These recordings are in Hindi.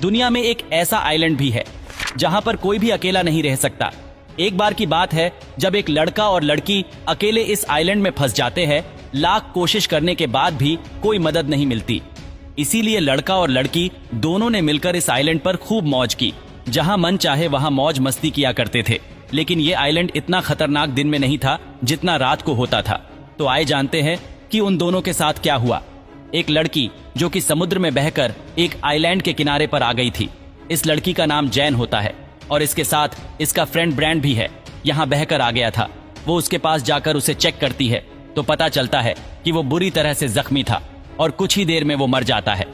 दुनिया में एक ऐसा आइलैंड भी है जहां पर कोई भी अकेला नहीं रह सकता। एक बार की बात है जब एक लड़का और लड़की अकेले इस आइलैंड में फंस जाते हैं। लाख कोशिश करने के बाद भी कोई मदद नहीं मिलती। इसीलिए लड़का और लड़की दोनों ने मिलकर इस आइलैंड पर खूब मौज की। जहां मन चाहे वहां मौज मस्ती किया करते थे। लेकिन ये आइलैंड इतना खतरनाक दिन में नहीं था जितना रात को होता था। तो आइए जानते हैं कि उन दोनों के साथ क्या हुआ। एक लड़की जो कि समुद्र में बहकर एक आइलैंड के किनारे पर आ गई थी। इस लड़की का नाम जैन होता है और इसके साथ इसका फ्रेंड ब्रैंड भी है। यहाँ बहकर आ गया था। वो उसके पास जाकर उसे चेक करती है तो पता चलता है कि वो बुरी तरह से जख्मी था और कुछ ही देर में वो मर जाता है।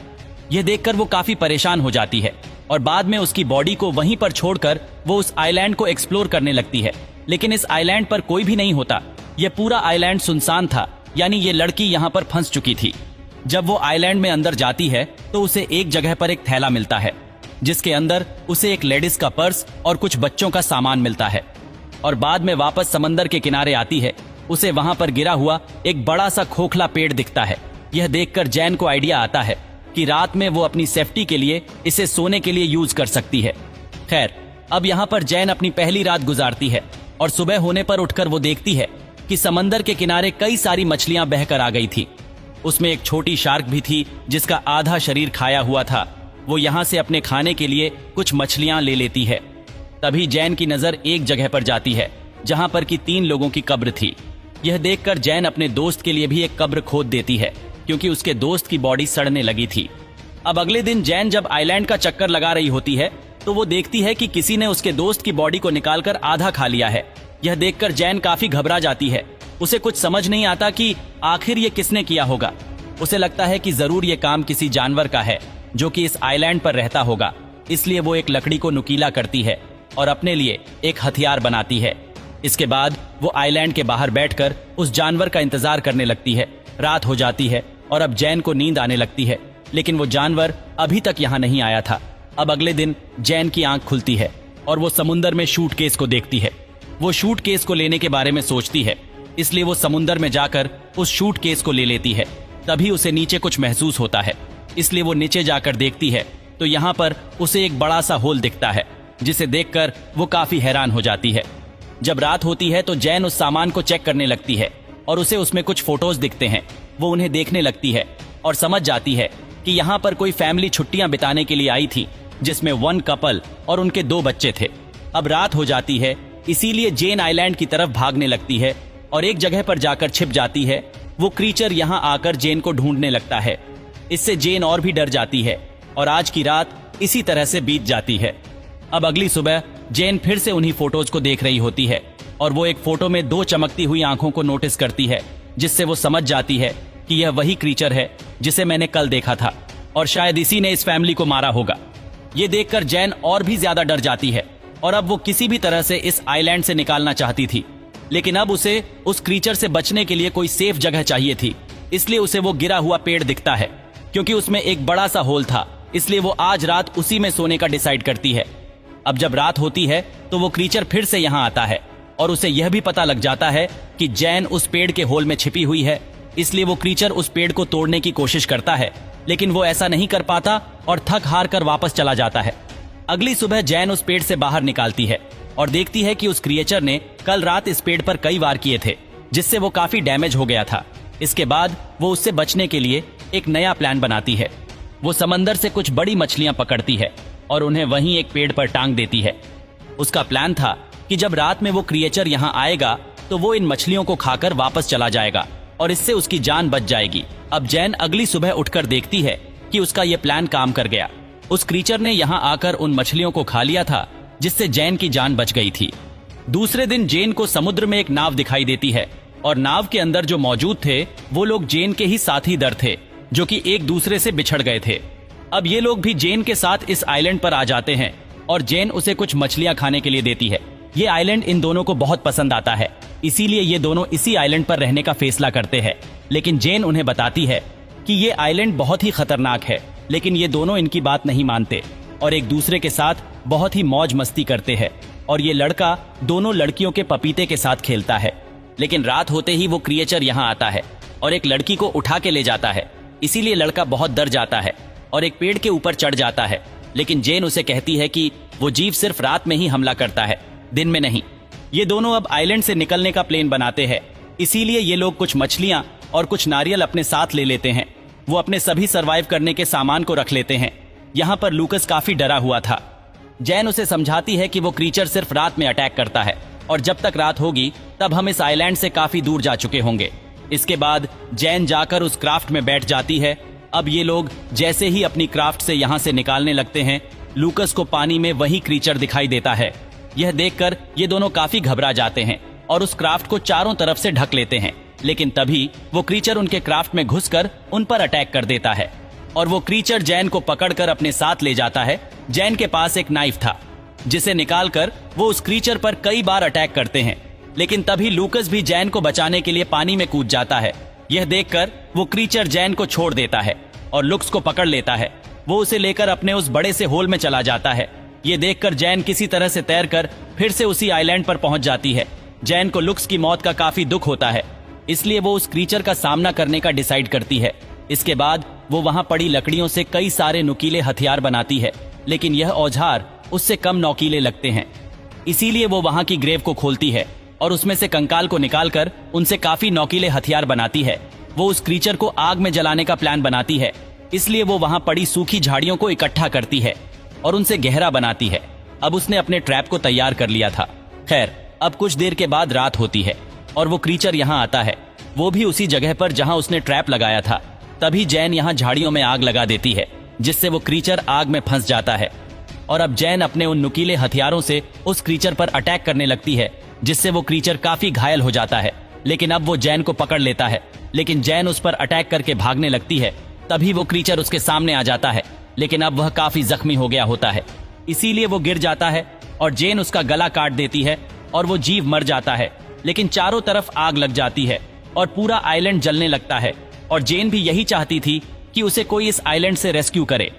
यह देखकर वो काफी परेशान हो जाती है और बाद में उसकी बॉडी को वहीं पर छोड़कर वो उस आइलैंड को एक्सप्लोर करने लगती है। लेकिन इस आइलैंड पर कोई भी नहीं होता। यह पूरा आइलैंड सुनसान था, यानी ये लड़की यहाँ पर फंस चुकी थी। जब वो आइलैंड में अंदर जाती है तो उसे एक जगह पर एक थैला मिलता है जिसके अंदर उसे एक लेडीज का पर्स और कुछ बच्चों का सामान मिलता है। और बाद में वापस समंदर के किनारे आती है। उसे वहां पर गिरा हुआ एक बड़ा सा खोखला पेड़ दिखता है। यह देखकर जैन को आइडिया आता है कि रात में वो अपनी सेफ्टी के लिए इसे सोने के लिए यूज कर सकती है। खैर, अब यहाँ पर जैन अपनी पहली रात गुजारती है और सुबह होने पर उठकर वो देखती है कि समंदर के किनारे कई सारी मछलियां बहकर आ गई थी। उसमें एक छोटी शार्क भी थी जिसका आधा शरीर खाया हुआ था। वो यहाँ से अपने खाने के लिए कुछ मछलियां ले लेती है। तभी जैन की नजर एक जगह पर जाती है जहां पर कि 3 लोगों की कब्र थी। यह देखकर जैन अपने दोस्त के लिए भी एक कब्र खोद देती है क्योंकि उसके दोस्त की बॉडी सड़ने लगी थी। अब अगले दिन जैन जब आइलैंड का चक्कर लगा रही होती है तो वो देखती है कि किसी ने उसके दोस्त की बॉडी को निकालकर आधा खा लिया है। यह देखकर जैन काफी घबरा जाती है। उसे कुछ समझ नहीं आता कि आखिर ये किसने किया होगा। उसे लगता है कि जरूर ये काम किसी जानवर का है जो कि इस आइलैंड पर रहता होगा। इसलिए वो एक लकड़ी को नुकीला करती है और अपने लिए एक हथियार बनाती है। इसके बाद वो आइलैंड के बाहर बैठकर उस जानवर का इंतजार करने लगती है। रात हो जाती है और अब जैन को नींद आने लगती है, लेकिन वो जानवर अभी तक यहाँ नहीं आया था। अब अगले दिन जैन की आंख खुलती है और वो समुंदर में सूटकेस को देखती है। वो सूटकेस को लेने के बारे में सोचती है, इसलिए वो समुंदर में जाकर उस सूटकेस को ले लेती है। तभी उसे नीचे कुछ महसूस होता है, इसलिए वो नीचे जाकर देखती है तो यहाँ पर उसे एक बड़ा सा होल दिखता है जिसे देखकर वो काफी हैरान हो जाती है। जब रात होती है तो जैन उस सामान को चेक करने लगती है और उसे उसमें कुछ फोटोज दिखते हैं। वो उन्हें देखने लगती है और समझ जाती है कि यहाँ पर कोई फैमिली छुट्टियां बिताने के लिए आई थी जिसमें 1 कपल और उनके 2 बच्चे थे। अब रात हो जाती है, इसीलिए जैन आइलैंड की तरफ भागने लगती है और एक जगह पर जाकर छिप जाती है। वो क्रीचर यहाँ आकर जैन को ढूंढने लगता है। इससे जैन और भी डर जाती है और आज की रात इसी तरह से बीत जाती है। अब अगली सुबह जैन फिर से उन्हीं फोटोज को देख रही होती है और वो एक फोटो में 2 चमकती हुई आंखों को नोटिस करती है जिससे वो समझ जाती है कि यह वही क्रीचर है जिसे मैंने कल देखा था और शायद इसी ने इस फैमिली को मारा होगा। ये देखकर जैन और भी ज्यादा डर जाती है और अब वो किसी भी तरह से इस आइलैंड से निकालना चाहती थी, लेकिन अब उसे उस क्रीचर से बचने के लिए कोई सेफ जगह चाहिए थी। इसलिए उसे वो गिरा हुआ पेड़ दिखता है। क्योंकि उसमें एक बड़ा सा होल था, इसलिए वो आज रात उसी में सोने का डिसाइड करती है। अब जब रात होती है तो वो क्रीचर फिर से यहाँ आता है और उसे यह भी पता लग जाता है कि जैन उस पेड़ के होल में छिपी हुई है। इसलिए वो क्रीचर उस पेड़ को तोड़ने की कोशिश करता है, लेकिन वो ऐसा नहीं कर पाता और थक हार कर वापस चला जाता है। अगली सुबह जैन उस पेड़ से बाहर निकालती है और देखती है कि उस क्रिएचर ने कल रात इस पेड़ पर कई वार किए थे, जिससे वो काफी डैमेज हो गया था। इसके बाद वो उससे बचने के लिए एक नया प्लान बनाती है। वो समंदर से कुछ बड़ी मछलियां पकड़ती है और उन्हें वहीं एक पेड़ पर टांग देती है। उसका प्लान था कि जब रात में वो क्रिएचर यहाँ आएगा तो वो इन मछलियों को खाकर वापस चला जाएगा और इससे उसकी जान बच जाएगी। अब जैन अगली सुबह उठकर देखती है कि उसका ये प्लान काम कर गया। उस क्रीचर ने यहाँ आकर उन मछलियों को खा लिया था, जिससे जैन की जान बच गई थी। दूसरे दिन जैन को समुद्र में एक नाव दिखाई देती है और नाव के अंदर जो मौजूद थे वो लोग जैन के ही साथी दर थे, जो कि एक दूसरे से बिछड़ गए थे। अब ये लोग भी जैन के साथ इस आइलैंड पर आ जाते हैं और जैन उसे कुछ मछलियां खाने के लिए देती है। ये आइलैंड इन दोनों को बहुत पसंद आता है, इसीलिए ये दोनों इसी आइलैंड पर रहने का फैसला करते हैं। लेकिन जैन उन्हें बताती है कि ये आइलैंड बहुत ही खतरनाक है, लेकिन ये दोनों इनकी बात नहीं मानते और एक दूसरे के साथ बहुत ही मौज मस्ती करते हैं। और ये लड़का दोनों लड़कियों के पपीते के साथ खेलता है। लेकिन रात होते ही वो क्रिएचर यहाँ आता है और एक लड़की को उठा के ले जाता है। इसीलिए लड़का बहुत डर जाता है और एक पेड़ के ऊपर चढ़ जाता है लेकिन जेन उसे कहती है कि वो जीव सिर्फ रात में ही हमला करता है, दिन में नहीं। ये दोनों अब आइलैंड से निकलने का प्लान बनाते हैं, इसीलिए ये लोग कुछ मछलियां और कुछ नारियल अपने साथ ले लेते हैं। वो अपने सभी सरवाइव करने के सामान को रख लेते हैं। यहाँ पर लूकस काफी डरा हुआ था। जैन उसे समझाती है कि वो क्रीचर सिर्फ रात में अटैक करता है और जब तक रात होगी तब हम इस आइलैंड से काफी दूर जा चुके होंगे। इसके बाद जैन जाकर उस क्राफ्ट में बैठ जाती है। अब ये लोग जैसे ही अपनी क्राफ्ट से यहाँ से निकालने लगते हैं, लूकस को पानी में वही क्रीचर दिखाई देता है। यह देखकर ये दोनों काफी घबरा जाते हैं और उस क्राफ्ट को चारों तरफ से ढक लेते हैं, लेकिन तभी वो क्रीचर उनके क्राफ्ट में घुसकर उन पर अटैक कर देता है और वो क्रीचर जैन को पकड़कर अपने साथ ले जाता है। जैन के पास एक नाइफ था जिसे निकालकर वो उस क्रीचर पर कई बार अटैक करते हैं, लेकिन तभी लूकस भी जैन को बचाने के लिए पानी में कूद जाता है। यह देखकर वो क्रीचर जैन को छोड़ देता है और लुक्स को पकड़ लेता है। वो उसे लेकर अपने उस बड़े से होल में चला जाता है। ये देखकर जैन किसी तरह से तैरकर फिर से उसी आइलैंड पर पहुंच जाती है। जैन को लुक्स की मौत का काफी दुख होता है, इसलिए वो उस क्रीचर का सामना करने का डिसाइड करती है। इसके बाद वो वहां पड़ी लकड़ियों से कई सारे नुकीले हथियार बनाती है, लेकिन यह औजार उससे कम नोकीले लगते हैं। इसीलिए वो वहां की ग्रेव को खोलती है और उसमें से कंकाल को निकालकर उनसे काफी नोकीले हथियार बनाती है। वो उस क्रीचर को आग में जलाने का प्लान बनाती है, इसलिए वो वहां पड़ी सूखी झाड़ियों को इकट्ठा करती है और उनसे गहरा बनाती है। अब उसने अपने ट्रैप को तैयार कर लिया था। खैर, अब कुछ देर के बाद रात होती है और वो क्रीचर यहाँ आता है, वो भी उसी जगह पर जहाँ उसने ट्रैप लगाया था। तभी जैन यहाँ झाड़ियों में आग लगा देती है, जिससे वो क्रीचर आग में फंस जाता है और अब जैन अपने उन नुकीले हथियारों से उस क्रीचर पर अटैक करने लगती है, जिससे वो क्रीचर काफी घायल हो जाता है। लेकिन अब वो जैन को पकड़ लेता है, लेकिन जैन उस पर अटैक करके भागने लगती है। तभी वो क्रीचर उसके सामने आ जाता है, लेकिन अब वह काफी जख्मी हो गया होता है, इसीलिए वो गिर जाता है और जैन उसका गला काट देती है और वो जीव मर जाता है। लेकिन चारों तरफ आग लग जाती है और पूरा आइलैंड जलने लगता है और जैन भी यही चाहती थी कि उसे कोई इस आइलैंड से रेस्क्यू करे,